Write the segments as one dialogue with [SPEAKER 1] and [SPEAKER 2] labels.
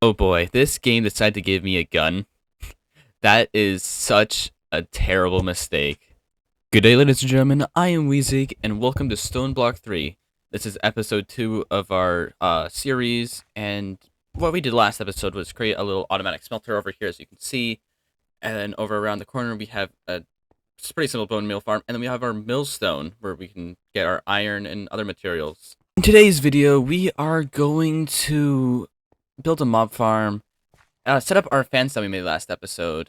[SPEAKER 1] Oh boy, this game decided to give me a gun. That is such a terrible mistake. Good day, ladies and gentlemen. I am Wewzxg, and welcome to Stoneblock 3. This is episode 2 of our series, and what we did last episode was create a little automatic smelter over here, as you can see. And then over around the corner, we have a pretty simple bone meal farm, and then we have our millstone, where we can get our iron and other materials. In today's video, we are going to build a mob farm, set up our fence that we made last episode,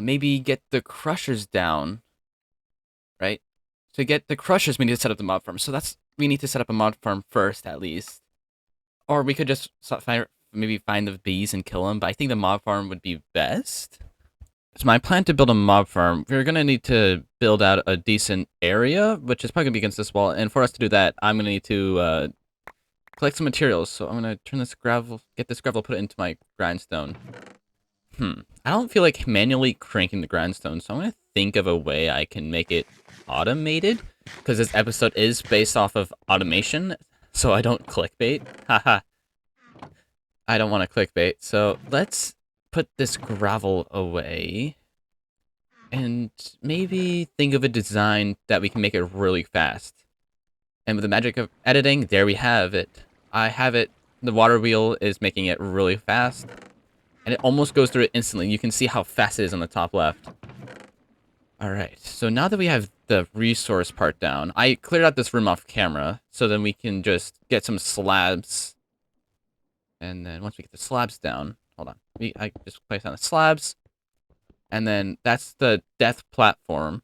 [SPEAKER 1] maybe get the crushers down, right? To get the crushers, we need to set up the mob farm. So we need to set up a mob farm first, at least. Or we could just maybe find the bees and kill them, but I think the mob farm would be best. So my plan to build a mob farm, we're going to need to build out a decent area, which is probably going to be against this wall. And for us to do that, I'm going to need to collect some materials. So I'm going to turn this gravel, get this gravel, put it into my grindstone. I don't feel like manually cranking the grindstone, so I'm going to think of a way I can make it automated, because this episode is based off of automation, so I don't clickbait. Haha. I don't want to clickbait, so let's put this gravel away and maybe think of a design that we can make it really fast. And with the magic of editing, there we have it. I have it. The water wheel is making it really fast, and it almost goes through it instantly. You can see how fast it is on the top left. Alright, so now that we have the resource part down, I cleared out this room off camera, so then we can just get some slabs. And then once we get the slabs down, hold on, I just place down the slabs, and then that's the death platform,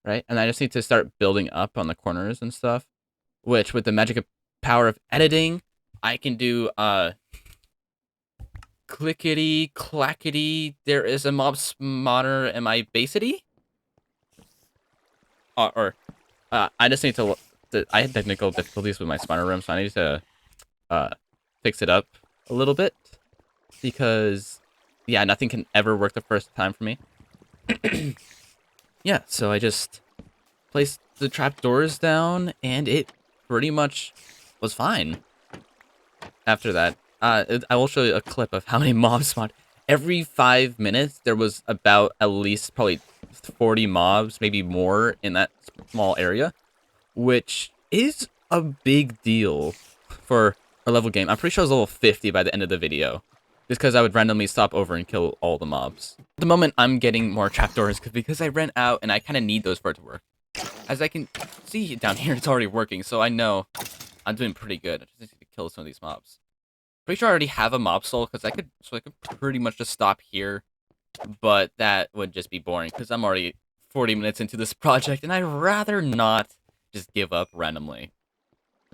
[SPEAKER 1] right? And I just need to start building up on the corners and stuff, which with the magic power of editing, I can do clickety clackety. There is a mob spawner in my basity. I just need to. I had technical difficulties with my spawner room, so I need to fix it up a little bit, because yeah, nothing can ever work the first time for me. Yeah, so I just placed the trapdoors down, and it pretty much was fine. After that, I will show you a clip of how many mobs spawned. Every 5 minutes, there was about at least probably 40 mobs, maybe more, in that small area, which is a big deal for a level game. I'm pretty sure I was level 50 by the end of the video, just because I would randomly stop over and kill all the mobs. At the moment, I'm getting more trapdoors because I ran out, and I kind of need those for it to work. As I can see down here, it's already working, so I know I'm doing pretty good. I just need to kill some of these mobs. Pretty sure I already have a mob soul, because I could pretty much just stop here, but that would just be boring, because I'm already 40 minutes into this project, and I'd rather not just give up randomly.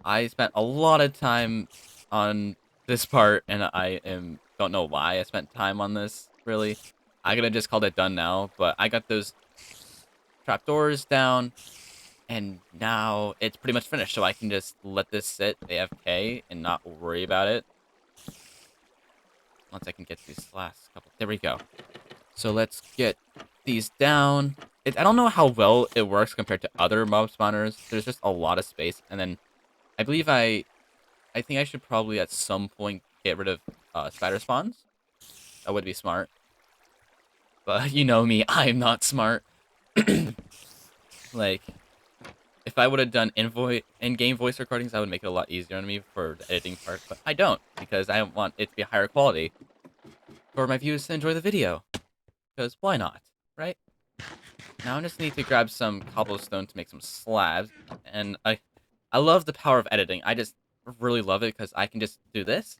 [SPEAKER 1] I spent a lot of time on this part, and don't know why I spent time on this, really. I could have just called it done now, but I got those trapdoors down, and now it's pretty much finished, so I can just let this sit AFK and not worry about it. Once I can get these last couple. There we go. So let's get these down. I don't know how well it works compared to other mob spawners. There's just a lot of space, and then I believe I think I should probably at some point get rid of spider spawns. That would be smart. But you know me, I'm not smart. Like, if I would have done in-game voice recordings, that would make it a lot easier on me for the editing part. But I don't, because I want it to be higher quality for my viewers to enjoy the video. Because why not, right? Now I just need to grab some cobblestone to make some slabs. And I love the power of editing. I just really love it, because I can just do this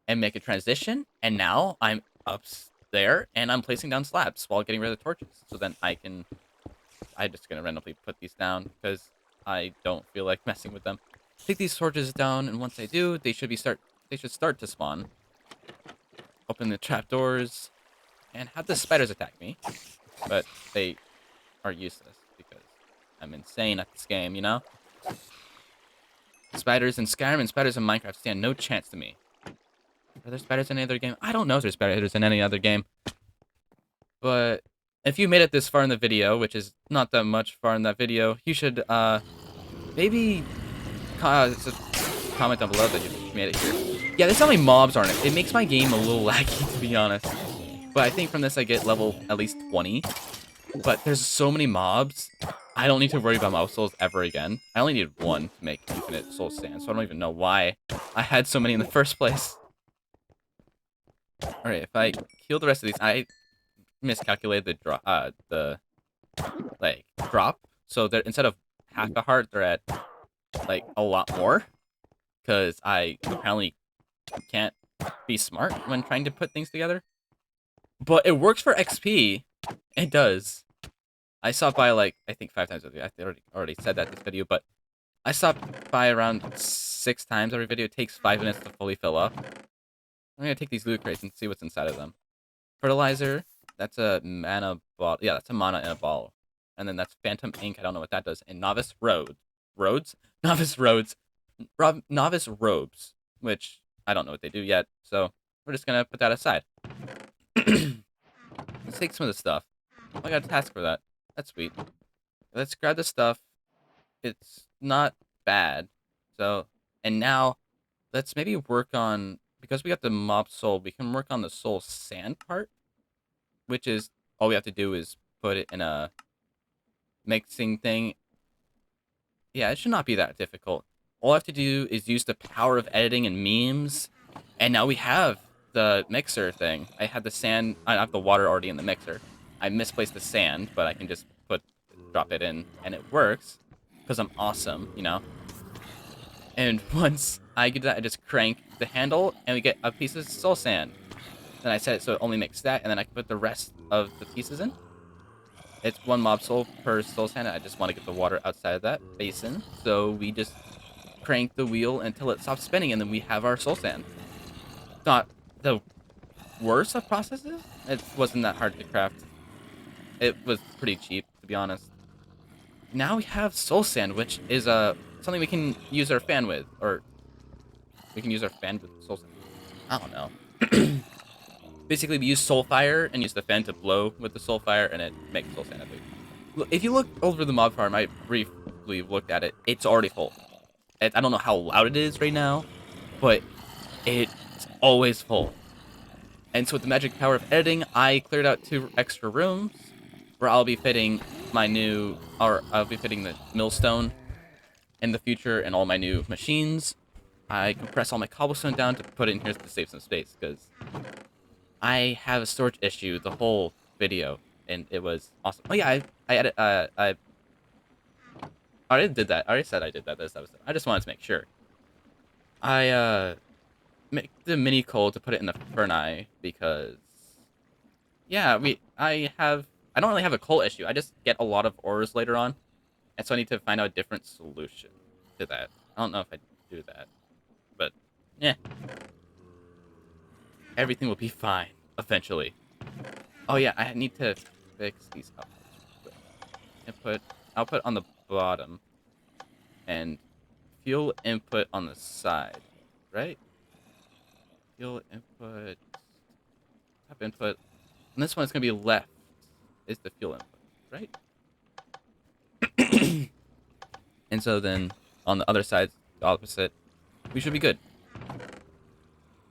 [SPEAKER 1] and make a transition. And now I'm up there, and I'm placing down slabs while getting rid of the torches. So then I'm just gonna randomly put these down, because I don't feel like messing with them. Take these torches down, and once I do, they should start to spawn. Open the trapdoors, and have the spiders attack me. But they are useless, because I'm insane at this game, you know? Spiders in Skyrim and spiders in Minecraft stand no chance to me. Are there spiders in any other game? I don't know if there's spiders in any other game. But if you made it this far in the video, which is not that much far in that video, you should maybe comment down below that you made it here. Yeah, there's so many mobs on it. It makes my game a little laggy, to be honest. But I think from this I get level at least 20. But there's so many mobs, I don't need to worry about mob souls ever again. I only needed one to make infinite soul sand, so I don't even know why I had so many in the first place. Alright, if I heal the rest of these, I miscalculated the drop. So they're instead of half a heart, they're at like a lot more. Because I apparently can't be smart when trying to put things together. But it works for XP. It does. I stopped by like I think 5 times. I already said that in this video, but I stopped by around 6 times every video. It takes 5 minutes to fully fill up. I'm gonna take these loot crates and see what's inside of them. Fertilizer. That's a mana bottle. Yeah, that's a mana in a bottle. And then that's Phantom Ink. I don't know what that does. And Novice Roads? Novice Roads. Novice Robes. Which I don't know what they do yet. So we're just gonna put that aside. Let's take some of the stuff. Oh, I got a task for that. That's sweet. Let's grab the stuff. It's not bad. So, and now let's maybe work on, because we got the mob soul, we can work on the soul sand part, which is all we have to do is put it in a mixing thing. Yeah, it should not be that difficult. All I have to do is use the power of editing and memes, and now we have the mixer thing. I had the sand, I have the water already in the mixer. I misplaced the sand, but I can just drop it in, and it works, because I'm awesome, you know? And once I get that, I just crank the handle, and we get a piece of soul sand. Then I set it so it only makes that, and then I can put the rest of the pieces in. It's 1 mob soul per soul sand, and I just want to get the water outside of that basin, so we just crank the wheel until it stops spinning, and then we have our soul sand. Not the worst of processes. It wasn't that hard to craft. It was pretty cheap, to be honest. Now we have soul sand, which is something we can use our fan with, or we can use our fan with soul sand. I don't know. Basically, we use soul fire and use the fan to blow with the soul fire, and it makes soul sand. If you look over the mob farm, I briefly looked at it. It's already full. I don't know how loud it is right now, but it's always full. And so with the magic power of editing, I cleared out 2 extra rooms where I'll be fitting I'll be fitting the millstone in the future and all my new machines. I compress all my cobblestone down to put it in here to save some space, because I have a storage issue the whole video, and it was awesome. Oh yeah, I already did that. I already said I did that this episode. I just wanted to make sure. I make the mini coal to put it in the furnace, because yeah, I don't really have a coal issue. I just get a lot of ores later on, and so I need to find out a different solution to that. I don't know if I do that, but yeah, everything will be fine eventually. Oh yeah, I need to fix these up. Output on the bottom, and fuel input on the side, right? Fuel input, top input, and this one is gonna be left. Is the fuel input, right? And so then on the other side, the opposite, we should be good.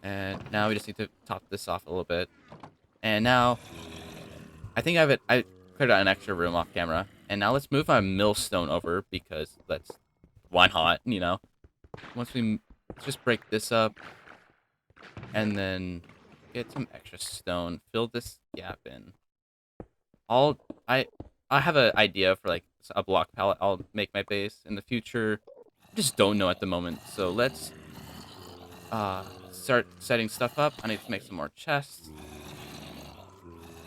[SPEAKER 1] And now we just need to top this off a little bit. And now I think I cleared out an extra room off camera. And now let's move my millstone over, because why not, you know? Let's just break this up, and then get some extra stone, fill this gap in. I have an idea for like a block palette I'll make my base in the future. I just don't know at the moment. So let's start setting stuff up. I need to make some more chests.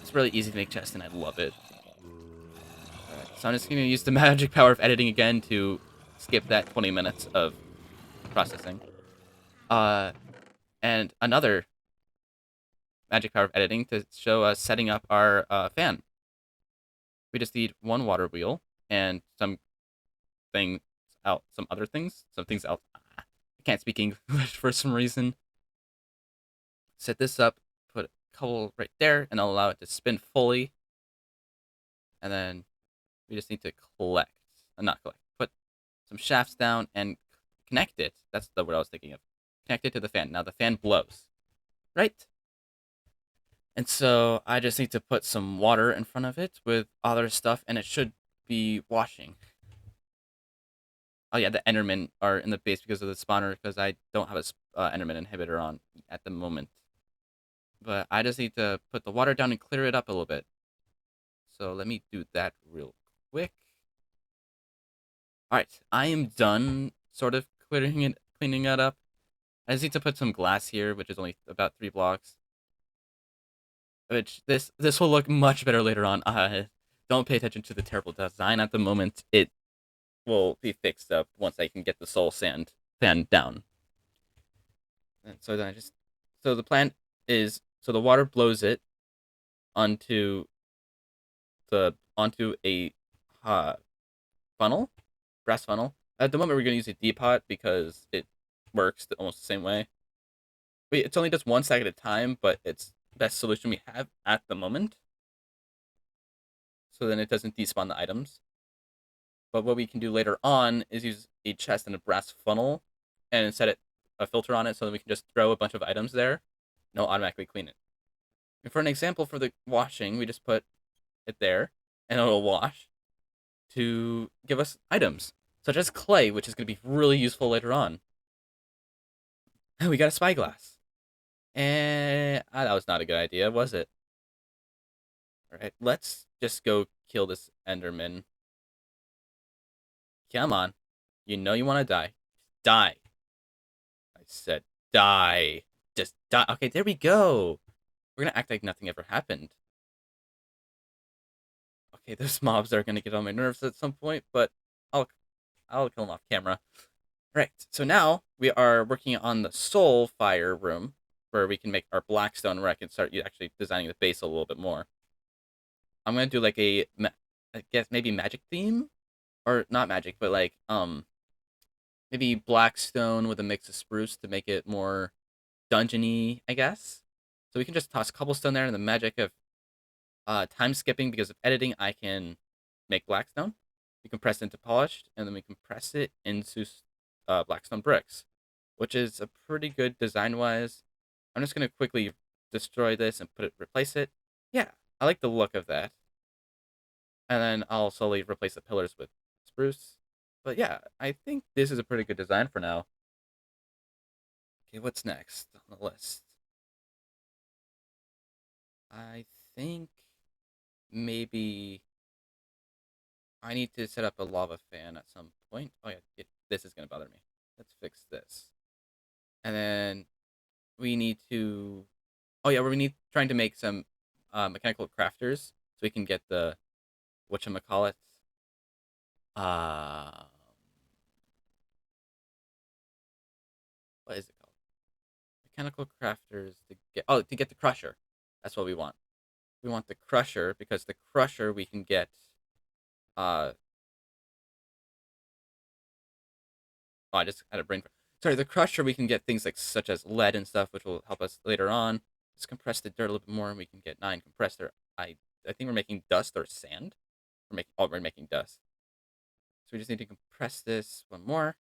[SPEAKER 1] It's really easy to make chests, and I love it. Alright, so I'm just gonna use the magic power of editing again to skip that 20 minutes of processing. And another magic power of editing to show us setting up our fan. We just need 1 water wheel and some other things. Some things else. I can't speak English for some reason. Set this up, put a couple right there, and I'll allow it to spin fully. And then we just need to put some shafts down and connect it. That's the word I was thinking of. connect it to the fan. Now the fan blows, right? And so I just need to put some water in front of it with other stuff, and it should be washing. Oh yeah, the Endermen are in the base because of the spawner, because I don't have a Enderman inhibitor on at the moment. But I just need to put the water down and clear it up a little bit. So let me do that real quick. All right, I am done sort of cleaning it up. I just need to put some glass here, which is only about 3 blocks. Which this will look much better later on. Don't pay attention to the terrible design at the moment. It will be fixed up once I can get the soul sand fan down. And so then so the plan is, so the water blows it onto a uh, funnel, brass funnel. At the moment, we're gonna use a depot because it works almost the same way. It's only does one stack at a time, but it's the best solution we have at the moment. So then it doesn't despawn the items. But what we can do later on is use a chest and a brass funnel and set a filter on it so that we can just throw a bunch of items there and it'll automatically clean it. And for an example for the washing, we just put it there and it'll wash to give us items, such as clay, which is going to be really useful later on. And we got a spyglass. And that was not a good idea, was it? Alright, let's just go kill this Enderman. Come on. You know you want to die. Die. I said die. Just die. Okay, there we go. We're gonna act like nothing ever happened. Okay, those mobs are gonna get on my nerves at some point, but I'll I'll kill them off camera. Right. So now we are working on the soul fire room, where we can make our blackstone, where I can start actually designing the base a little bit more. I'm gonna do like I guess maybe magic theme, or not magic, but like maybe blackstone with a mix of spruce to make it more dungeony, I guess. So we can just toss cobblestone there, and the magic of time skipping because of editing, I can make blackstone. We compress it into polished, and then we compress it into blackstone bricks, which is a pretty good design-wise. I'm just gonna quickly destroy this and replace it. Yeah, I like the look of that. And then I'll slowly replace the pillars with spruce. But yeah, I think this is a pretty good design for now. Okay, what's next on the list? I think maybe I need to set up a lava fan at some point. Oh yeah, this is gonna bother me. Let's fix this. And then we need to. Oh yeah, we need trying to make some mechanical crafters so we can get the whatchamacallit. Uh, what is it called? Mechanical crafters to get the crusher. That's what we want. We want the crusher because the crusher we can get. Uh, oh, I just had a brain. Sorry, the crusher we can get things like such as lead and stuff, which will help us later on. Let's compress the dirt a little bit more, and we can get 9 compressor. I think we're making dust or sand. We're making dust. So we just need to compress this one more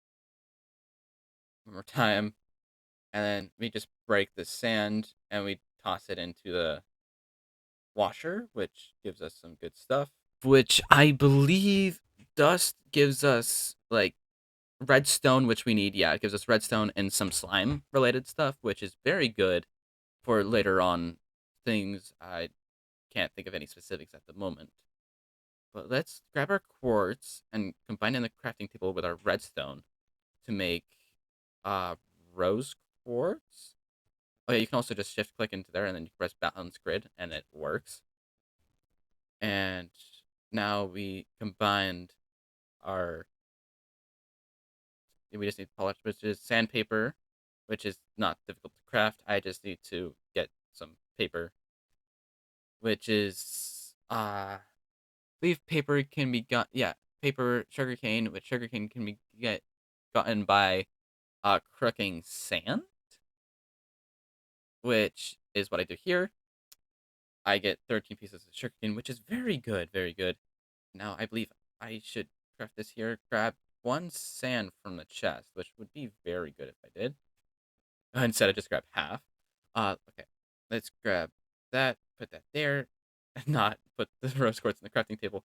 [SPEAKER 1] time, and then we just break the sand and we toss it into the washer, which gives us some good stuff. Which I believe dust gives us like redstone, which we need. Yeah, it gives us redstone and some slime related stuff, which is very good for later on things. I can't think of any specifics at the moment. But let's grab our quartz and combine it in the crafting table with our redstone to make uh rose quartz. Oh yeah, you can also just shift click into there and then you press balance grid and it works. And now we combined our we just need polish, which is sandpaper, which is not difficult to craft. I just need to get some paper, which is leaf paper can be got paper sugarcane, which sugarcane can be gotten by crooking sand, which is what I do here. I get 13 pieces of sugarcane, which is very good, very good. Now I believe I should craft this here. Grab 1 sand from the chest, which would be very good if I did. Instead, I just grab half. Okay. Let's grab that, put that there, and not put the rose quartz in the crafting table.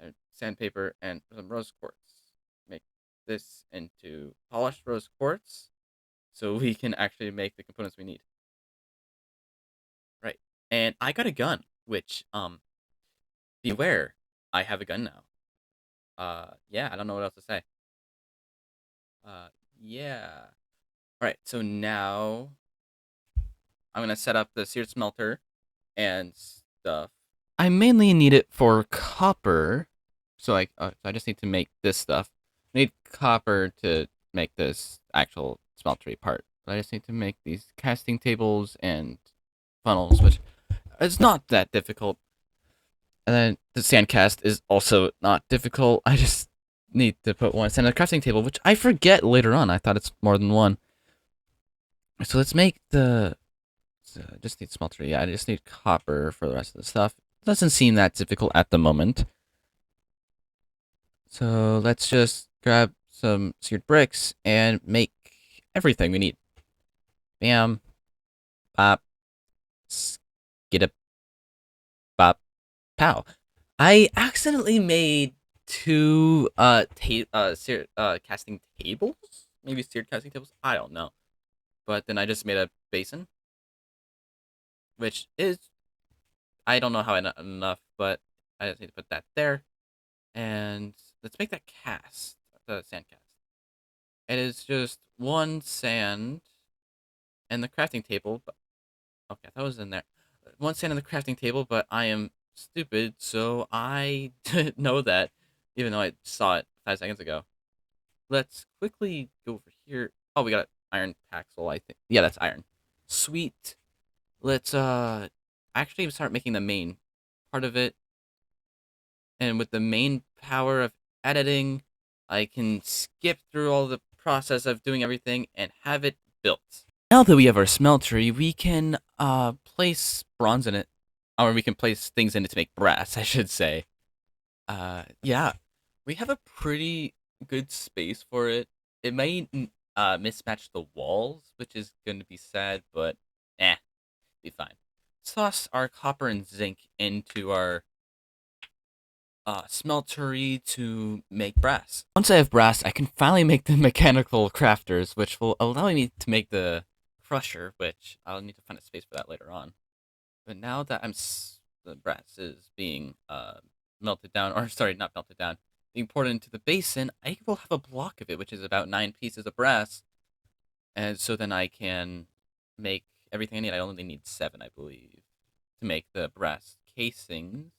[SPEAKER 1] And sandpaper and some rose quartz. Make this into polished rose quartz so we can actually make the components we need. Right. And I got a gun, which, be aware, I have a gun now. Yeah, I don't know what else to say. Yeah. Alright, so now I'm gonna set up the seared smelter and stuff. I mainly need it for copper. So like, so I just need to make this stuff. I need copper to make this actual smeltery part. But I just need to make these casting tables and funnels, which is not that difficult. And then the sand cast is also not difficult. I just need to put one sand on the crafting table, which I forget later on. I thought it's more than one. So let's make the... just need smelter. Yeah, I just need copper for the rest of the stuff. Doesn't seem that difficult at the moment. So let's just grab some seared bricks and make everything we need. Bam. Bop. Skidda. Bop. Pow. I accidentally made two seared casting tables? Maybe seared casting tables? I don't know. But then I just made a basin. Which is... I don't know how enough, but I just need to put that there. And let's make that cast. The sand cast. It is just one sand and the crafting table. But okay, that was in there. One sand and the crafting table, but I am stupid, so I didn't know that, even though I saw it 5 seconds ago. Let's quickly go over here. Oh, we got iron paxel, I think. Yeah, that's iron. Sweet. Let's actually start making the main part of it. And with the main power of editing, I can skip through all the process of doing everything and have it built. Now that we have our smeltery, we can place bronze in it. Or we can place things in it to make brass, I should say. Yeah. We have a pretty good space for it. It may mismatch the walls, which is going to be sad, but be fine. Let's toss our copper and zinc into our smeltery to make brass. Once I have brass, I can finally make the mechanical crafters, which will allow me to make the crusher, which I'll need to find a space for that later on. But now that the brass is being melted down, or sorry, not melted down, being poured into the basin, I will have a block of it, which is about 9 pieces of brass. And so then I can make everything I need. I only need 7, I believe, to make the brass casings.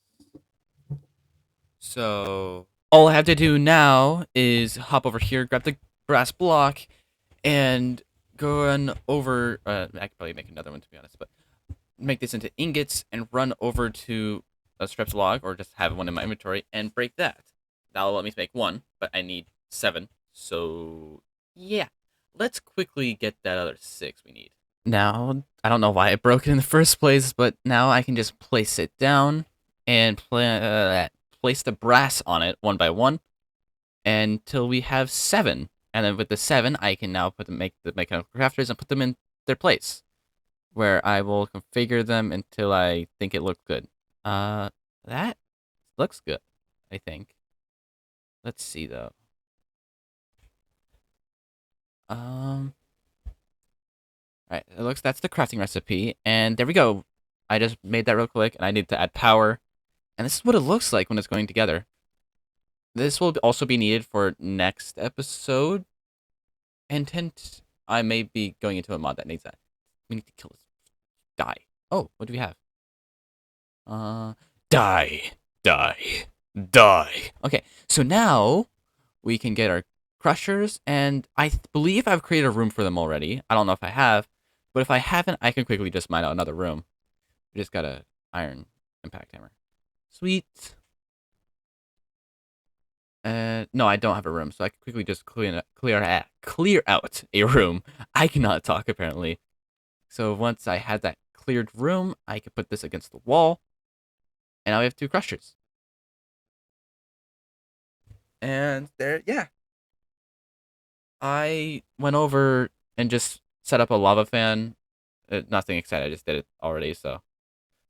[SPEAKER 1] So all I have to do now is hop over here, grab the brass block, and go on over. I could probably make another one, to be honest, but make this into ingots and run over to a strips log, or just have one in my inventory and break that. That'll let me make 1, but I need 7. So yeah, let's quickly get that other 6 we need. Now, I don't know why I broke it in the first place, but now I can just place it down and place the brass on it one by one until we have 7. And then with the 7, I can now make the mechanical crafters and put them in their place, where I will configure them until I think it looks good. That looks good, I think. Let's see though. Alright, that's the crafting recipe, and there we go. I just made that real quick, and I need to add power. And this is what it looks like when it's going together. This will also be needed for next episode. And I may be going into a mod that needs that. We need to kill this guy. Oh, what do we have? Die. Okay, so now we can get our crushers, and I believe I've created a room for them already. I don't know if I have, but if I haven't, I can quickly just mine out another room. We just got a iron impact hammer. Sweet. No, I don't have a room, so I can quickly just clear out a room. I cannot talk, apparently. So once I had that cleared room, I could put this against the wall, and now we have 2 crushers. And there, yeah. I went over and just set up a lava fan. Nothing exciting. I just did it already. So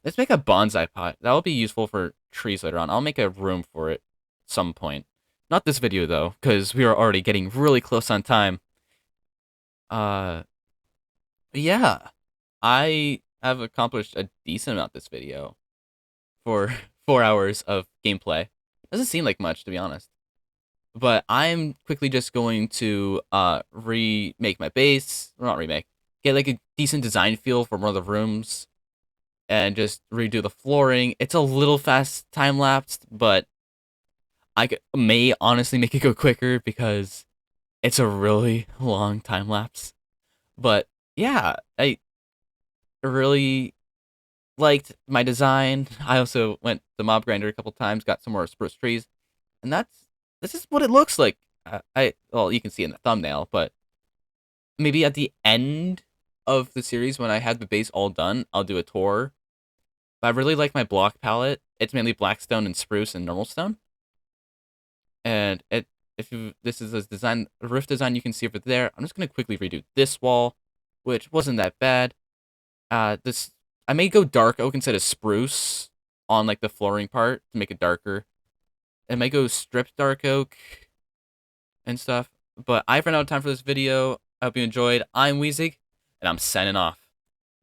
[SPEAKER 1] let's make a bonsai pot. That will be useful for trees later on. I'll make a room for it some point. Not this video though, because we are already getting really close on time. Uh, yeah, I have accomplished a decent amount this video for 4 hours of gameplay. Doesn't seem like much, to be honest. But I'm quickly just going to remake my base. Well, not remake. Get like a decent design feel for one of the rooms. And just redo the flooring. It's a little fast time lapsed, but may honestly make it go quicker because it's a really long time lapse. But yeah, I really liked my design. I also went to mob grinder a couple times, got some more spruce trees, and this is what it looks like. Well, you can see in the thumbnail, but maybe at the end of the series when I have the base all done, I'll do a tour. But I really like my block palette. It's mainly blackstone and spruce and normal stone. And this is a design, a roof design you can see over there. I'm just gonna quickly redo this wall, which wasn't that bad. This I may go dark oak instead of spruce on like the flooring part to make it darker. I may go stripped dark oak and stuff. But I've run out of time for this video. I hope you enjoyed. I'm Wewzxg, and I'm signing off.